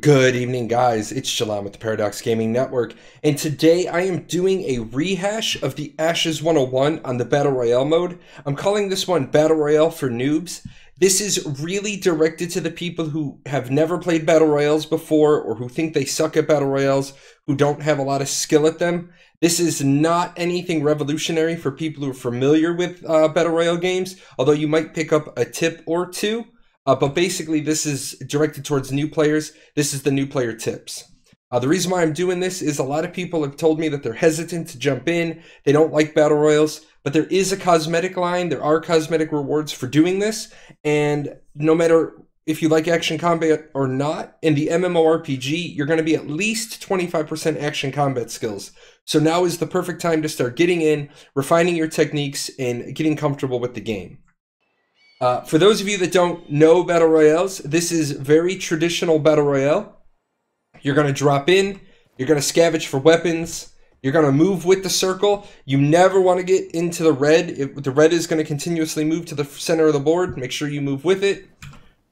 Good evening, guys. It's Shalom with the Paradox Gaming Network, and today I am doing a rehash of the Ashes 101 on the Battle Royale mode. I'm calling this one Battle Royale for Noobs. This is really directed to the people who have never played Battle Royales before, or who think they suck at Battle Royales, who don't have a lot of skill at them. This is not anything revolutionary for people who are familiar with Battle Royale games, although you might pick up a tip or two. But basically, this is directed towards new players. This is the new player tips. The reason why I'm doing this is a lot of people have told me that they're hesitant to jump in. They don't like Battle Royals, but there is a cosmetic line. There are cosmetic rewards for doing this. And no matter if you like action combat or not, in the MMORPG, you're going to be at least 25% action combat skills. So now is the perfect time to start getting in, refining your techniques, and getting comfortable with the game. For those of you that don't know Battle Royales, this is very traditional Battle Royale. You're going to drop in, you're going to scavenge for weapons, you're going to move with the circle. You never want to get into the red. The red is going to continuously move to the center of the board. Make sure you move with it.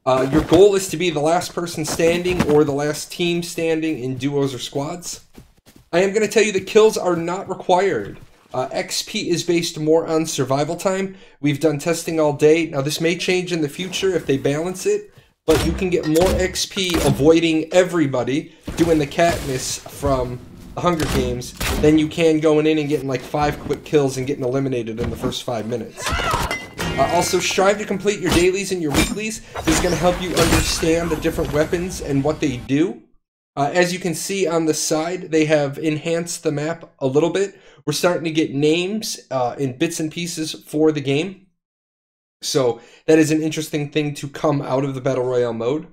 Your goal is to be the last person standing or the last team standing in duos or squads. I am going to tell you that kills are not required. XP is based more on survival time. We've done testing all day. Now, this may change in the future if they balance it, but you can get more XP avoiding everybody doing the Katniss from the Hunger Games than you can going in and getting like 5 quick kills and getting eliminated in the first 5 minutes. Also, strive to complete your dailies and your weeklies. This is going to help you understand the different weapons and what they do. As you can see on the side, they have enhanced the map a little bit. We're starting to get names in bits and pieces for the game. So that is an interesting thing to come out of the Battle Royale mode.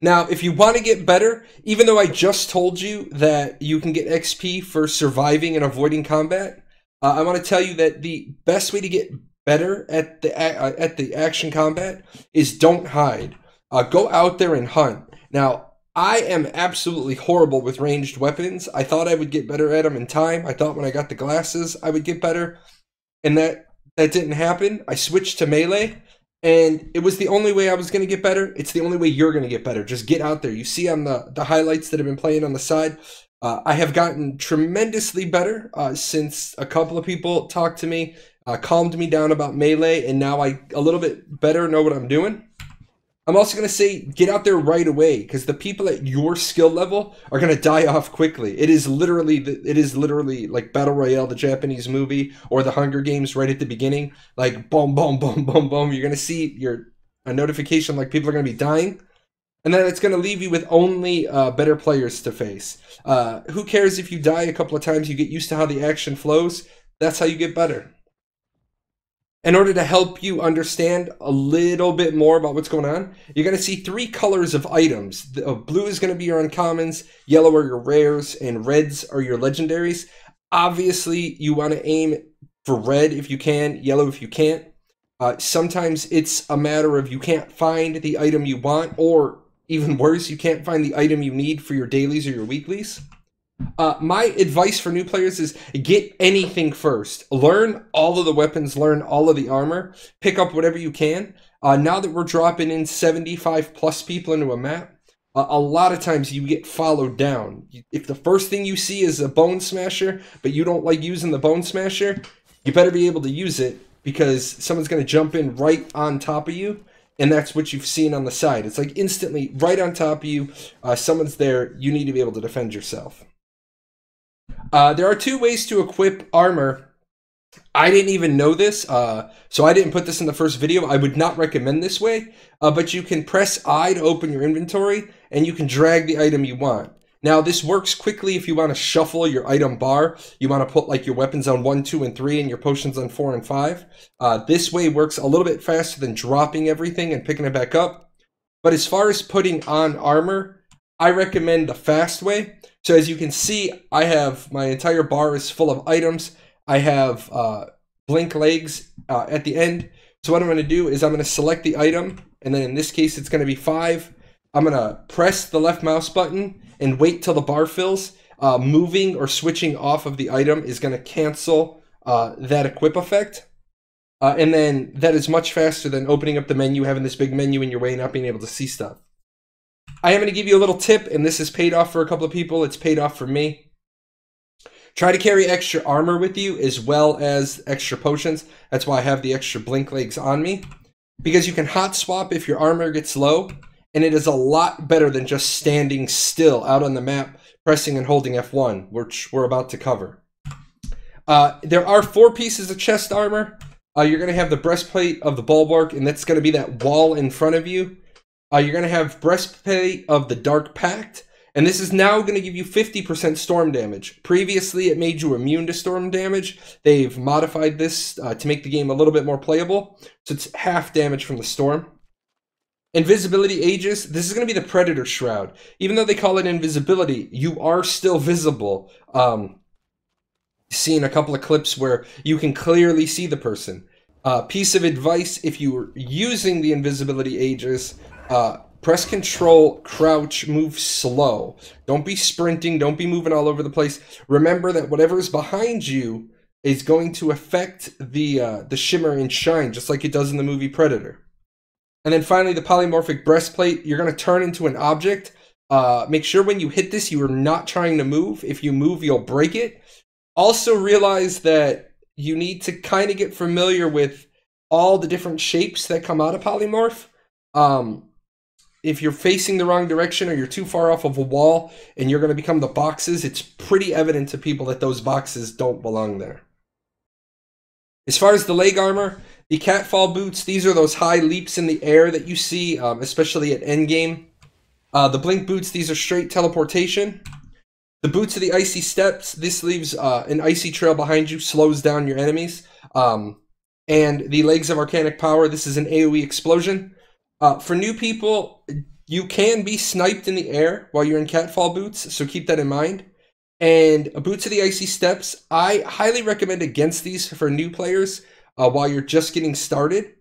Now, if you want to get better, even though I just told you that you can get XP for surviving and avoiding combat, I want to tell you that the best way to get better at the action combat is don't hide. Go out there and hunt. Now, I am absolutely horrible with ranged weapons. I thought I would get better at them in time. I thought when I got the glasses, I would get better. And that didn't happen. I switched to melee, and it was the only way I was going to get better. It's the only way you're going to get better. Just get out there. You see on the highlights that have been playing on the side, I have gotten tremendously better since a couple of people talked to me, calmed me down about melee, and now I a little bit better know what I'm doing. I'm also going to say, get out there right away, because the people at your skill level are going to die off quickly. It is literally like Battle Royale, the Japanese movie, or the Hunger Games right at the beginning. Like, boom, boom, boom, boom, boom. You're going to see a notification like people are going to be dying. And then it's going to leave you with only better players to face. Who cares if you die a couple of times? You get used to how the action flows. That's how you get better. In order to help you understand a little bit more about what's going on, you're going to see 3 colors of items. Blue is going to be your uncommons, yellow are your rares, and reds are your legendaries. Obviously, you want to aim for red if you can, yellow if you can't. Sometimes it's a matter of you can't find the item you want, or even worse, you can't find the item you need for your dailies or your weeklies. My advice for new players is get anything first. Learn all of the weapons, learn all of the armor, pick up whatever you can. Now that we're dropping in 75 plus people into a map, a lot of times you get followed down. If the first thing you see is a bone smasher, but you don't like using the bone smasher, you better be able to use it, because someone's going to jump in right on top of you. And that's what you've seen on the side. It's like instantly right on top of you. Someone's there. You need to be able to defend yourself. There are 2 ways to equip armor. I didn't even know this, so I didn't put this in the first video. I would not recommend this way, but you can press I to open your inventory, and you can drag the item you want. Now, this works quickly if you want to shuffle your item bar. You want to put like your weapons on 1, 2, and 3, and your potions on 4 and 5. This way works a little bit faster than dropping everything and picking it back up. But as far as putting on armor, I recommend the fast way. So as you can see, I have my entire bar is full of items. I have blink legs at the end. So what I'm going to do is I'm going to select the item, and then in this case it's going to be 5. I'm going to press the left mouse button and wait till the bar fills. Moving or switching off of the item is going to cancel that equip effect. And then that is much faster than opening up the menu, having this big menu in your way, and not being able to see stuff. I am going to give you a little tip, and this has paid off for a couple of people. It's paid off for me. Try to carry extra armor with you as well as extra potions. That's why I have the extra blink legs on me. Because you can hot swap if your armor gets low, and it is a lot better than just standing still out on the map, pressing and holding F1, which we're about to cover. There are 4 pieces of chest armor. You're going to have the breastplate of the bulwark, and that's going to be that wall in front of you. You're going to have breastplate of the Dark Pact, and this is now going to give you 50% storm damage. Previously, it made you immune to storm damage. They've modified this to make the game a little bit more playable, so it's half damage from the storm. Invisibility Aegis, this is going to be the Predator Shroud. Even though they call it invisibility, you are still visible. Seen a couple of clips where you can clearly see the person. Piece of advice, if you're using the invisibility Aegis, press Control, crouch, move slow. Don't be sprinting, don't be moving all over the place. Remember that whatever is behind you is going to affect the shimmer and shine, just like it does in the movie Predator. And then finally, the polymorphic breastplate, you're going to turn into an object. Make sure when you hit this, you are not trying to move. If you move, you'll break it. Also realize that you need to kind of get familiar with all the different shapes that come out of polymorph. If you're facing the wrong direction or you're too far off of a wall and you're going to become the boxes, it's pretty evident to people that those boxes don't belong there. As far as the leg armor, the catfall boots, these are those high leaps in the air that you see, especially at endgame. The blink boots, these are straight teleportation. The boots of the icy steps, this leaves an icy trail behind you, slows down your enemies. And the legs of arcanic power, this is an AoE explosion. For new people, you can be sniped in the air while you're in catfall boots, so keep that in mind. And boots of the icy steps, I highly recommend against these for new players while you're just getting started.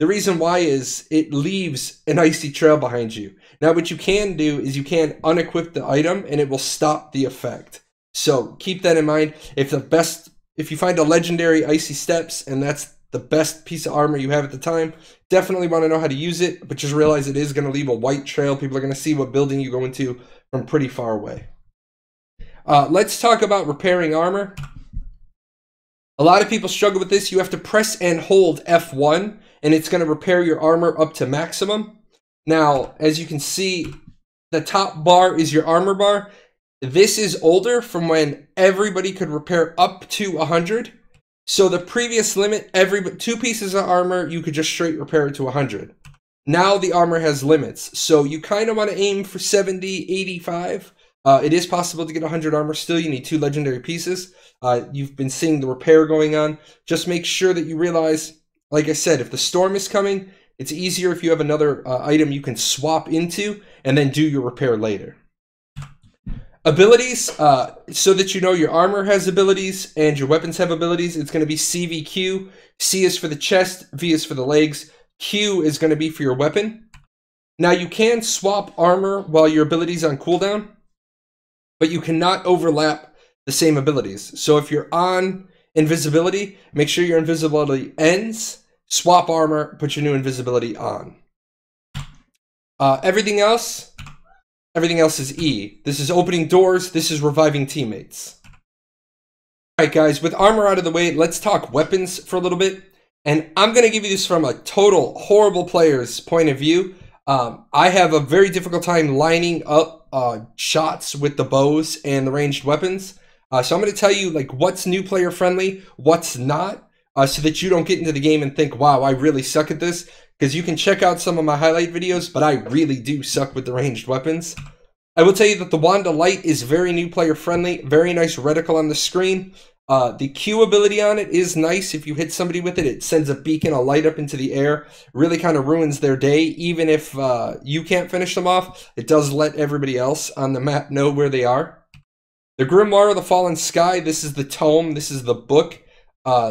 The reason why is it leaves an icy trail behind you. Now what you can do is you can unequip the item and it will stop the effect. So keep that in mind. If you find a legendary icy steps and that's the best piece of armor you have at the time, definitely want to know how to use it, but just realize it is going to leave a white trail. People are going to see what building you go into from pretty far away. Let's talk about repairing armor. A lot of people struggle with this. You have to press and hold F1, and it's going to repair your armor up to maximum. Now, as you can see, the top bar is your armor bar. This is older from when everybody could repair up to 100. So the previous limit, 2 pieces of armor, you could just straight repair it to 100. Now the armor has limits, so you kind of want to aim for 70, 85. It is possible to get 100 armor still. You need 2 legendary pieces. You've been seeing the repair going on. Just make sure that you realize, like I said, if the storm is coming, it's easier if you have another item you can swap into and then do your repair later. Abilities, so that you know your armor has abilities and your weapons have abilities, it's going to be CVQ. C is for the chest, V is for the legs, Q is going to be for your weapon. Now you can swap armor while your ability's on cooldown, but you cannot overlap the same abilities. So if you're on invisibility, make sure your invisibility ends, swap armor, put your new invisibility on. Everything else is E. This is opening doors. This is reviving teammates. Alright guys, with armor out of the way, let's talk weapons for a little bit. And I'm going to give you this from a total horrible player's point of view. I have a very difficult time lining up shots with the bows and the ranged weapons. So I'm going to tell you like what's new player friendly, what's not, so that you don't get into the game and think, wow, I really suck at this. Because you can check out some of my highlight videos, but I really do suck with the ranged weapons. I will tell you that the Wand of Light is very new player friendly, very nice reticle on the screen. The Q ability on it is nice. If you hit somebody with it, it sends a beacon of light up into the air. Really kind of ruins their day. Even if you can't finish them off, it does let everybody else on the map know where they are. The Grimoire of the Fallen Sky, this is the tome, this is the book.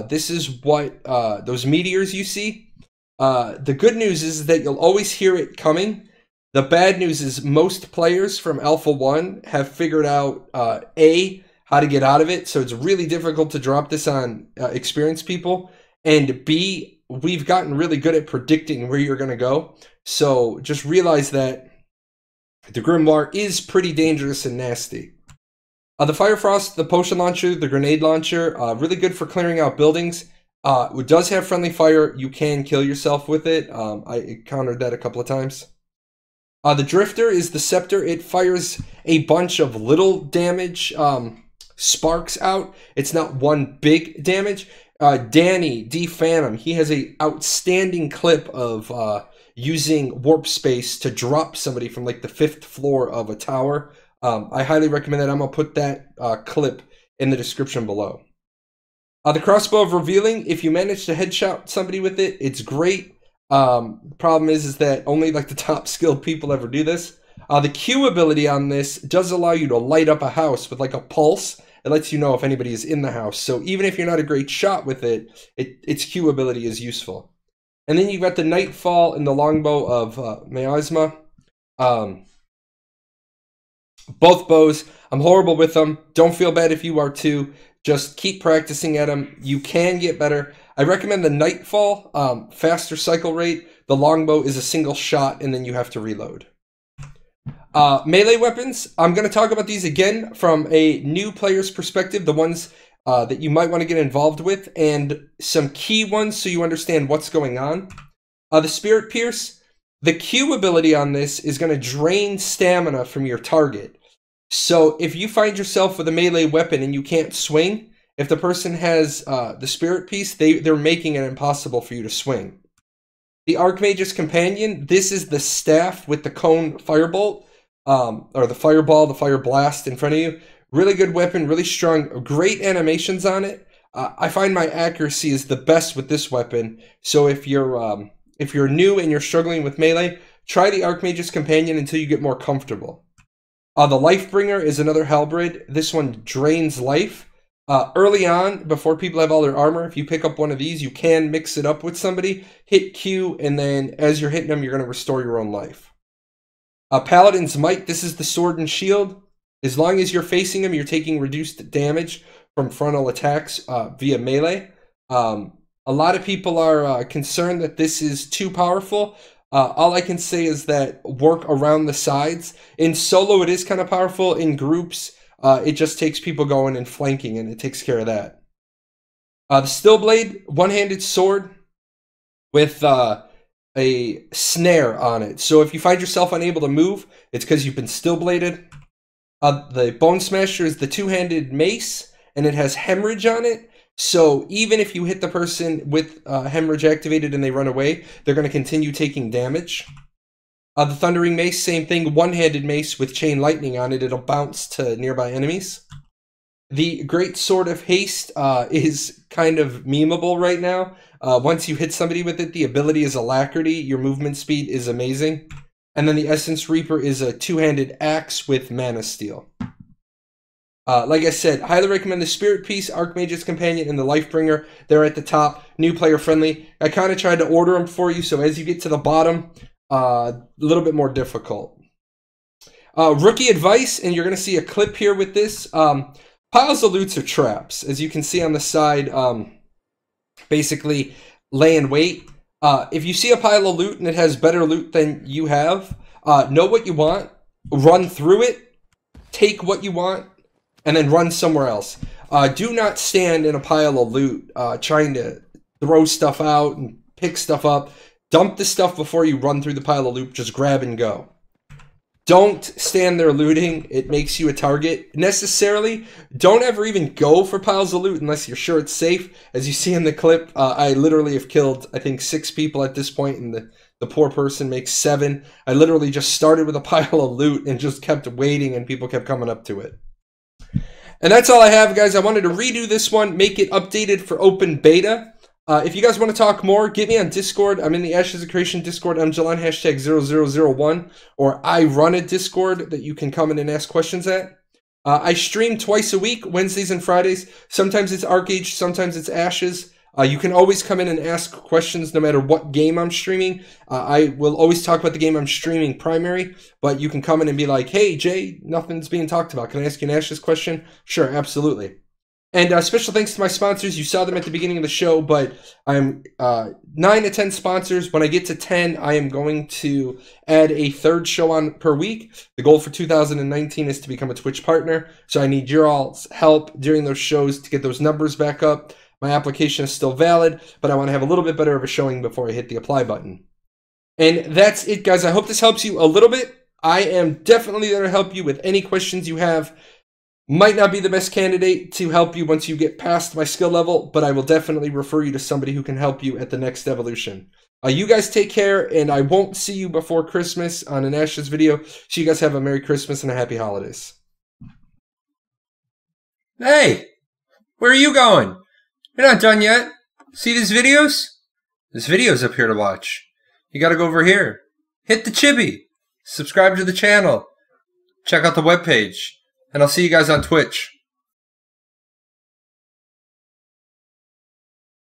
This is what those meteors you see. The good news is that you'll always hear it coming. The bad news is most players from Alpha 1 have figured out A, how to get out of it, so it's really difficult to drop this on experienced people, and B, we've gotten really good at predicting where you're going to go, so just realize that The Grimoire is pretty dangerous and nasty. The Fire Frost, the Potion Launcher, the Grenade Launcher, really good for clearing out buildings. It does have friendly fire. You can kill yourself with it. I encountered that a couple of times. The Drifter is the Scepter. It fires a bunch of little damage sparks out. It's not one big damage. Danny, D Phantom, he has a outstanding clip of using warp space to drop somebody from like the 5th floor of a tower. I highly recommend that. I'm going to put that clip in the description below. The Crossbow of Revealing, if you manage to headshot somebody with it, it's great. The problem is that only like the top skilled people ever do this. The Q ability on this does allow you to light up a house with like a pulse. It lets you know if anybody is in the house. So even if you're not a great shot with it, its Q ability is useful. And then you've got the Nightfall and the Longbow of Miasma. Both bows, I'm horrible with them. Don't feel bad if you are too. Just keep practicing at them. You can get better. I recommend the Nightfall, faster cycle rate. The Longbow is a single shot and then you have to reload. Melee weapons, I'm going to talk about these again from a new player's perspective, the ones that you might want to get involved with, and some key ones so you understand what's going on. The Spirit Pierce, the Q ability on this is going to drain stamina from your target. So if you find yourself with a melee weapon and you can't swing, if the person has the Spirit Piece, they're making it impossible for you to swing. The Archmage's Companion, this is the staff with the cone firebolt, or the fireball, the fire blast in front of you. Really good weapon, really strong, great animations on it. I find my accuracy is the best with this weapon. So if you're new and you're struggling with melee, try the Archmage's Companion until you get more comfortable. The Lifebringer is another halberd. This one drains life. Early on, before people have all their armor, if you pick up one of these, you can mix it up with somebody, hit Q, and then as you're hitting them, you're going to restore your own life. Paladin's Might, this is the sword and shield. As long as you're facing them, you're taking reduced damage from frontal attacks via melee. A lot of people are concerned that this is too powerful. All I can say is that work around the sides. In solo, it is kind of powerful. In groups, it just takes people going and flanking, and it takes care of that. The Stillblade, one-handed sword with a snare on it. So if you find yourself unable to move, it's because you've been Stillbladed. The Bone Smasher is the two-handed mace, and it has hemorrhage on it. So even if you hit the person with hemorrhage activated and they run away, they're going to continue taking damage. The Thundering Mace, same thing, one-handed mace with chain lightning on it. It'll bounce to nearby enemies. The Great Sword of Haste is kind of memeable right now. Once you hit somebody with it, the ability is alacrity. Your movement speed is amazing. And then the Essence Reaper is a two-handed axe with Mana Steel. Like I said, highly recommend the Spirit Piece, Archmage's Companion, and the Lifebringer. They're at the top, new player friendly. I kind of tried to order them for you, so as you get to the bottom, a little bit more difficult. Rookie advice, and you're going to see a clip here with this. Piles of loots are traps. As you can see on the side, basically lay in wait. If you see a pile of loot and it has better loot than you have, know what you want, run through it, take what you want, and then run somewhere else. Do not stand in a pile of loot trying to throw stuff out and pick stuff up. Dump the stuff before you run through the pile of loot. Just grab and go. Don't stand there looting. It makes you a target. Necessarily, don't ever even go for piles of loot unless you're sure it's safe. As you see in the clip, I literally have killed, I think, 6 people at this point, and the poor person makes 7. I literally just started with a pile of loot and just kept waiting, and people kept coming up to it. And that's all I have, guys. I wanted to redo this one, make it updated for open beta. If you guys want to talk more, get me on Discord. I'm in the Ashes of Creation Discord. I'm Jalan #0001, or I run a Discord that you can come in and ask questions at. I stream twice a week, Wednesdays and Fridays. Sometimes it's Arcage, sometimes it's Ashes. You can always come in and ask questions no matter what game I'm streaming. I will always talk about the game I'm streaming primary, but you can come in and be like, hey, Jay, nothing's being talked about. Can I ask you an Ashes question? Sure, absolutely. And special thanks to my sponsors. You saw them at the beginning of the show, but I'm 9 to 10 sponsors. When I get to 10, I am going to add a third show on per week. The goal for 2019 is to become a Twitch partner. So I need your all's help during those shows to get those numbers back up. My application is still valid, but I want to have a little bit better of a showing before I hit the apply button. And that's it, guys. I hope this helps you a little bit. I am definitely there to help you with any questions you have. Might not be the best candidate to help you once you get past my skill level, but I will definitely refer you to somebody who can help you at the next evolution. You guys take care, and I won't see you before Christmas on an Ashes video. So you guys have a Merry Christmas and a Happy Holidays. Hey, where are you going? You're not done yet. See these videos? There's videos up here to watch. You gotta go over here. Hit the chibi. Subscribe to the channel. Check out the webpage. And I'll see you guys on Twitch.